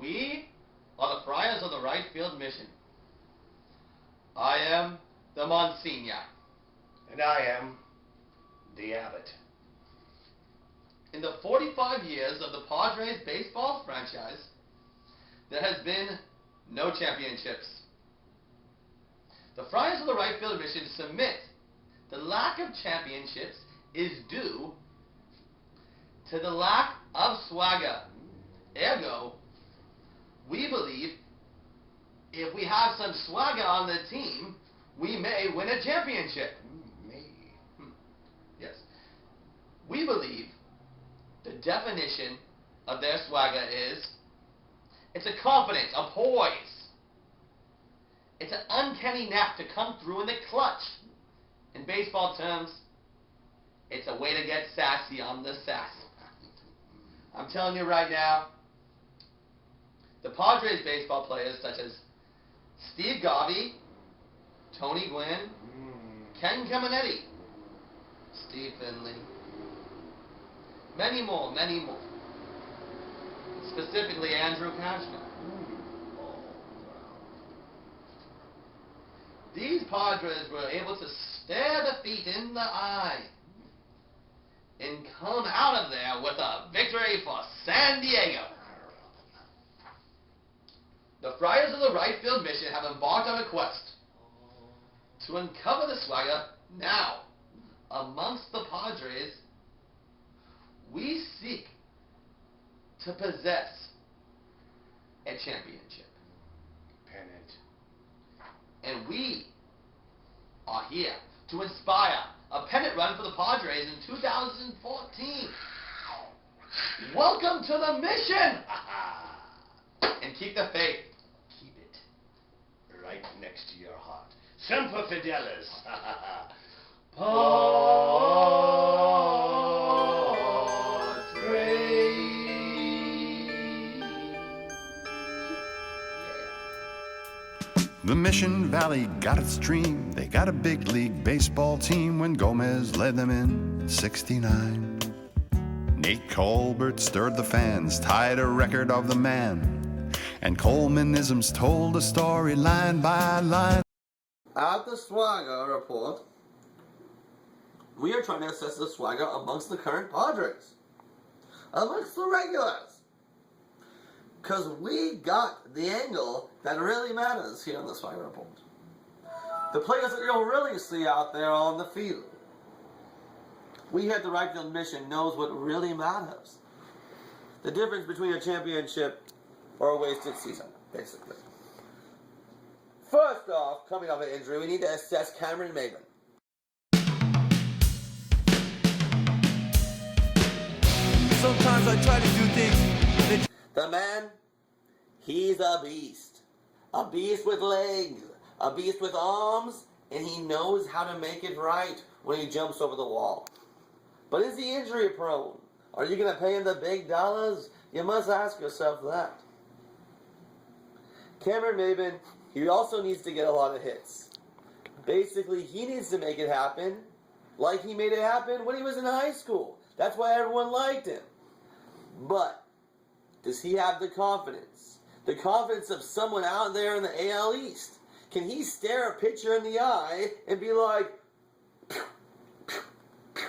We are the Friars of the Right Field Mission. I am the Monsignor. And I am the Abbot. In the 45 years of the Padres baseball franchise, there has been no championships. The Friars of the Right Field Mission submit the lack of championships is due to the lack of swagger. Ergo, we believe if we have some swagger on the team, we may win a championship. Yes. We believe the definition of their swagger is it's a confidence, a poise. It's an uncanny knack to come through in the clutch. In baseball terms, it's a way to get sassy on the sass. I'm telling you right now, the Padres baseball players such as Steve Garvey, Tony Gwynn, Ken Caminetti, Steve Finley, many more. Specifically Andrew Kashner. These Padres were able to stare defeat in the eye and come out of there with a victory for San Diego. The Friars of the Right Field Mission have embarked on a quest to uncover the swagger now. Amongst the Padres, we seek to possess a championship. Pennant. And we are here to inspire a pennant run for the Padres in 2014. Welcome to the mission! And keep the faith. Keep it right next to your heart. Semper Fidelis. The Mission Valley got its dream. They got a big league baseball team when Gomez led them in '69. Nate Colbert stirred the fans, tied a record of the man, and Coleman-isms told a story line by line. At the swagger report, we are trying to assess the swagger amongst the current Padres, amongst the regulars. Because we got the angle that really matters here on the Swagger Report. The players that you'll really see out there on the field. We here at the Right Field Mission knows what really matters. The difference between a championship or a wasted season, basically. First off, coming off an injury, we need to assess Cameron Maybin. Sometimes I try to do things that... The man, he's a beast. A beast with legs, a beast with arms, and he knows how to make it right when he jumps over the wall. But is he injury prone? Are you going to pay him the big dollars? You must ask yourself that. Cameron Maybin, he also needs to get a lot of hits. Basically, he needs to make it happen like he made it happen when he was in high school. That's why everyone liked him. But does he have the confidence? The confidence of someone out there in the AL East? Can he stare a pitcher in the eye and be like, pew, pew, pew,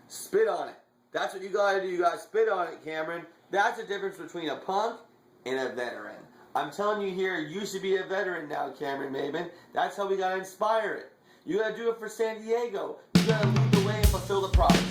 spit on it? That's what you gotta do. You gotta spit on it, Cameron. That's the difference between a punk and a veteran. I'm telling you here, you should be a veteran now, Cameron Maybin. That's how we gotta inspire it. You gotta do it for San Diego. You gotta lead the way and fulfill the promise.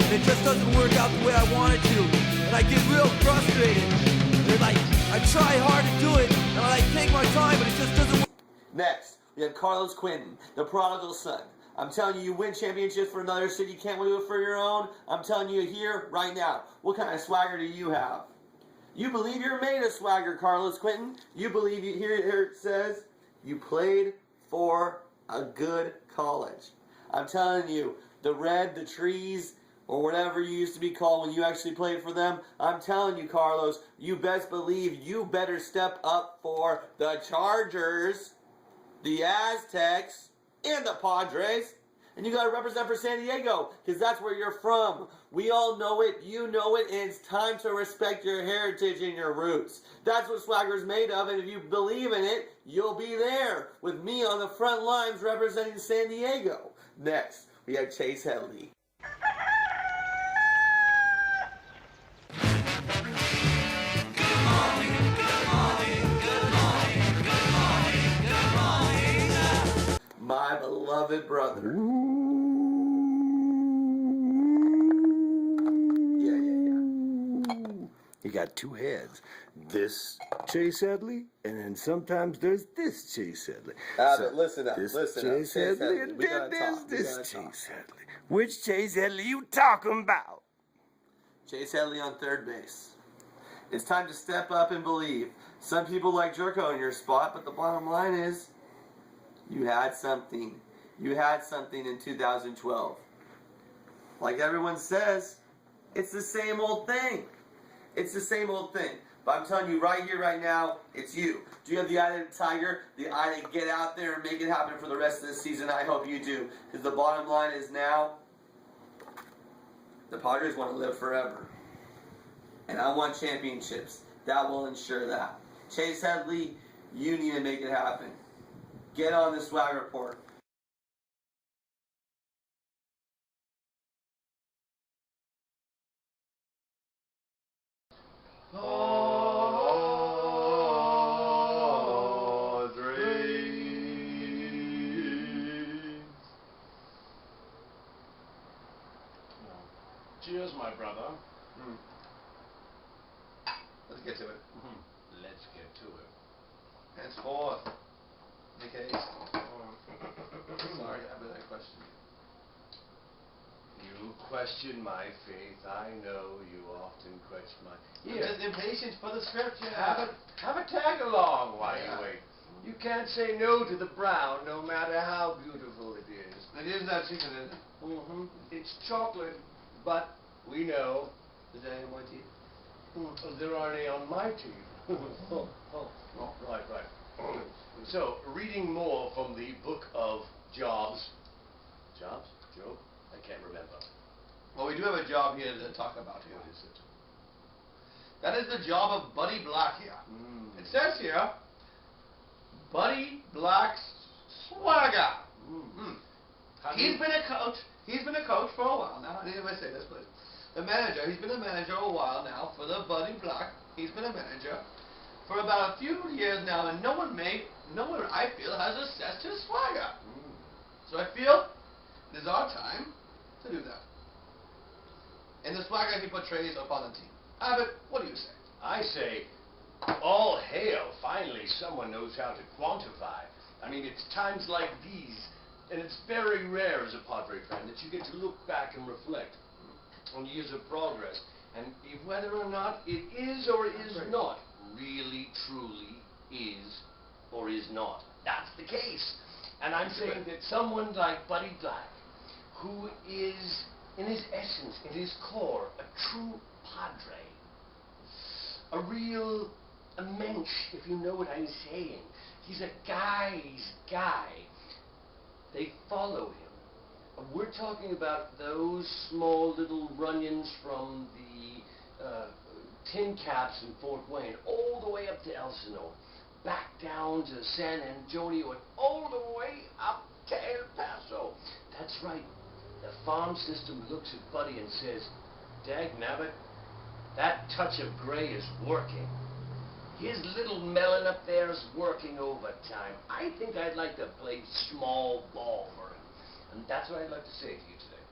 and it just doesn't work out the way I want it to. And I get real frustrated. And like, I try hard to do it, and I take my time, but it just doesn't work. Next, we have Carlos Quentin, the prodigal son. I'm telling you, you win championships for another city, you can't do it for your own. I'm telling you here, right now, what kind of swagger do you have? You believe you're made of swagger, Carlos Quentin. You believe, here it says, you played for a good college. I'm telling you, the Red, the Trees, or whatever you used to be called when you actually played for them, I'm telling you, Carlos, you best believe you better step up for the Chargers, the Aztecs, and the Padres. And you got to represent for San Diego, because that's where you're from. We all know it, you know it, and it's time to respect your heritage and your roots. That's what swagger's made of, and if you believe in it, you'll be there with me on the front lines representing San Diego. Next, we have Chase Headley. My beloved brother. Yeah. He got two heads. This Chase Headley, and then sometimes there's this Chase Headley. But listen up, this listen up. Chase Headley, and We then gotta there's talk, we this gotta talk. Chase Headley. Which Chase Headley you talking about? Chase Headley on third base. It's time to step up and believe. Some people like Jerko in your spot, but the bottom line is, you had something. You had something in 2012. Like everyone says, it's the same old thing. It's the same old thing. But I'm telling you right here, right now, it's you. Do you have the eye of the tiger? The eye to get out there and make it happen for the rest of the season? I hope you do. Because the bottom line is now, the Padres want to live forever. And I want championships. That will ensure that. Chase Headley, you need to make it happen. Get on the swag report. Cheers, my brother. Let's get to it. Let's get to it. Henceforth. Okay. Sorry, I have a question. You question my faith. I know you often question my... I'm just impatient for the scripture. Have a tag along while you wait. You can't say no to the brown, no matter how beautiful it is. It is that chicken, isn't it? It's chocolate, but we know Is there any more teeth? there aren't any on my teeth. Right. So, reading more from the book of Jobs. Jobs? Job? I can't remember. Well, we do have a job here to talk about here. What is it? That is the job of Buddy Black here. It says here, Buddy Black's swagger. He's been a coach. He's been a coach for a while now. I didn't even say this, but the manager. He's been a manager a while now for the Buddy Black. He's been a manager for about a few years now, and no one I feel has assessed his swagger. So I feel it is our time to do that. And the swagger he portrays upon the team. Abbott, what do you say? I say, all hail, finally someone knows how to quantify. I mean, it's times like these, and it's very rare as a Padre fan that you get to look back and reflect on years of progress, and if whether or not it is or is not really, truly is or is not. That's the case. And I'm saying that someone like Buddy Black, who is, in his essence, in his core, a true Padre, a real mensch, if you know what I'm saying. He's a guy's guy. They follow him. And we're talking about those small little runions from the tin caps in Fort Wayne, all the way up to Elsinore, back down to San Antonio, and all the way up to El Paso. That's right. The farm system looks at Buddy and says, "Dagnabbit, that touch of gray is working. His little melon up there is working overtime. I think I'd like to play small ball for him." And that's what I'd like to say to you today.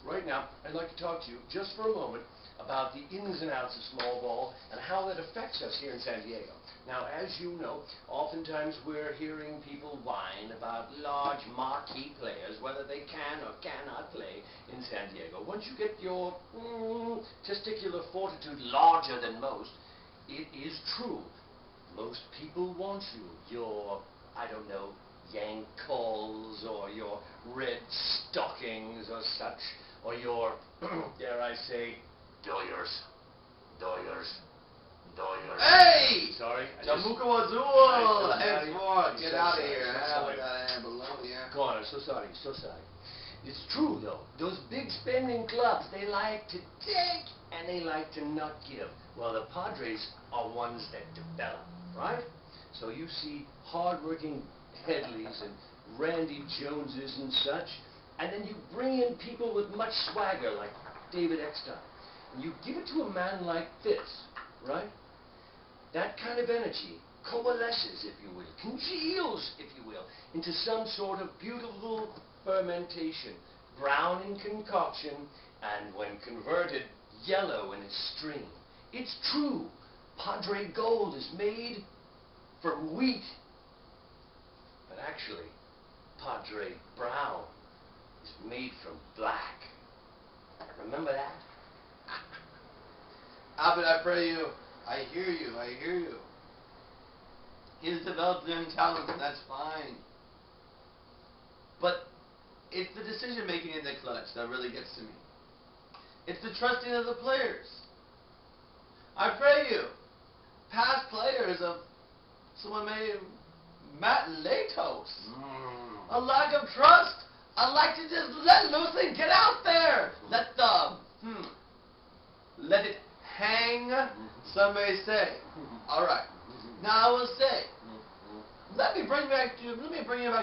right now, I'd like to talk to you just for a moment about the ins and outs of small ball and how that affects us here in San Diego. Now, as you know, oftentimes we're hearing people whine about large marquee players, whether they can or cannot play in San Diego. Once you get your testicular fortitude larger than most, it is true. Most people want you. Your, I don't know, yank calls or your red stockings or such, or your, dare I say, doyers. Hey! Sorry? Jamuka Azul! Henceforth, get out of here. With that abalone. Go on, I'm so sorry, so sorry. It's true, though. Those big spending clubs, they like to take and they like to not give. Well, the Padres are ones that develop, right? So you see hard-working Headleys and Randy Joneses and such, and then you bring in people with much swagger like David Eckstein. And you give it to a man like this, right? That kind of energy coalesces, if you will, congeals, if you will, into some sort of beautiful fermentation, brown in concoction, and when converted, yellow in its stream. It's true. Padre Gold is made from wheat. But actually, Padre Brown is made from black. Remember that? Albert, I pray you. I hear you. He's developed young talent, and that's fine. But it's the decision-making in the clutch that really gets to me. It's the trusting of the players. I pray you. Past players of someone named Matt Latos. A lack of trust. I like to just let loose and get out there. Let it hang, some may say. All right. Now I will say, let me bring you back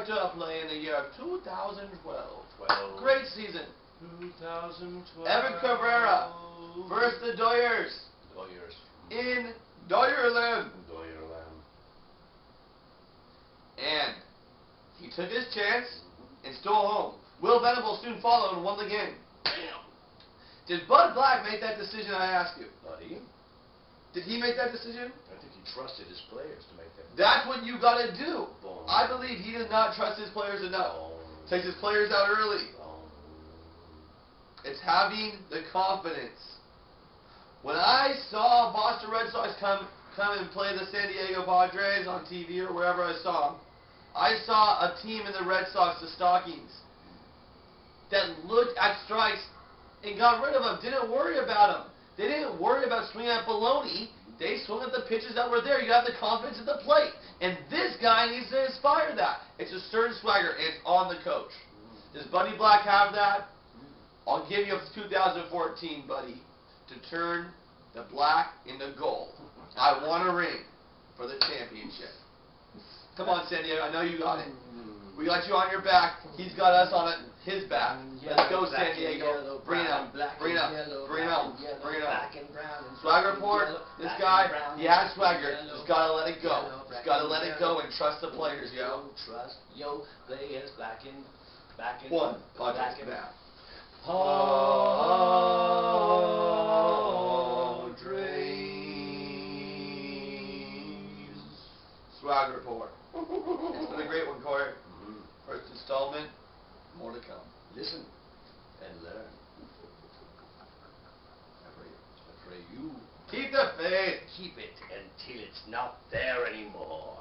to a play in the year of 2012. Great season. 2012. Evan Cabrera versus the Doyers in Doyerland. And he took his chance and stole home. Will Venable soon followed and won the game. Bam. Did Bud Black make that decision, I ask you? Buddy, Did he make that decision? I think he trusted his players to make that. That's what you got to do. Boom. I believe he did not trust his players enough. Boom. Takes his players out early. Boom. It's having the confidence. When I saw Boston Red Sox come and play the San Diego Padres on TV or wherever I saw them, I saw a team in the Red Sox, the Stockings, that looked at strikes and got rid of them. Didn't worry about them. They didn't worry about swinging at baloney. They swung at the pitches that were there. You have the confidence at the plate. And this guy needs to inspire that. It's a certain swagger, and it's on the coach. Does Buddy Black have that? I'll give you 2014, Buddy, to turn the black into gold. I want a ring for the championship. Come on, San Diego. I know you got it. We got you on your back. He's got us on his back. Let's go, San Diego. Bring it up. Bring it up. Bring it up. Bring it up. Swagger report. This guy, he has swagger. Just gotta let it go. Just gotta let it go and trust the players, yo. Trust your players back in. One. Padres back. Padres. Swagger report. It's been a great one, Corey. First installment, more to come. Listen and learn. I pray you Keep the faith. keep it until it's not there anymore.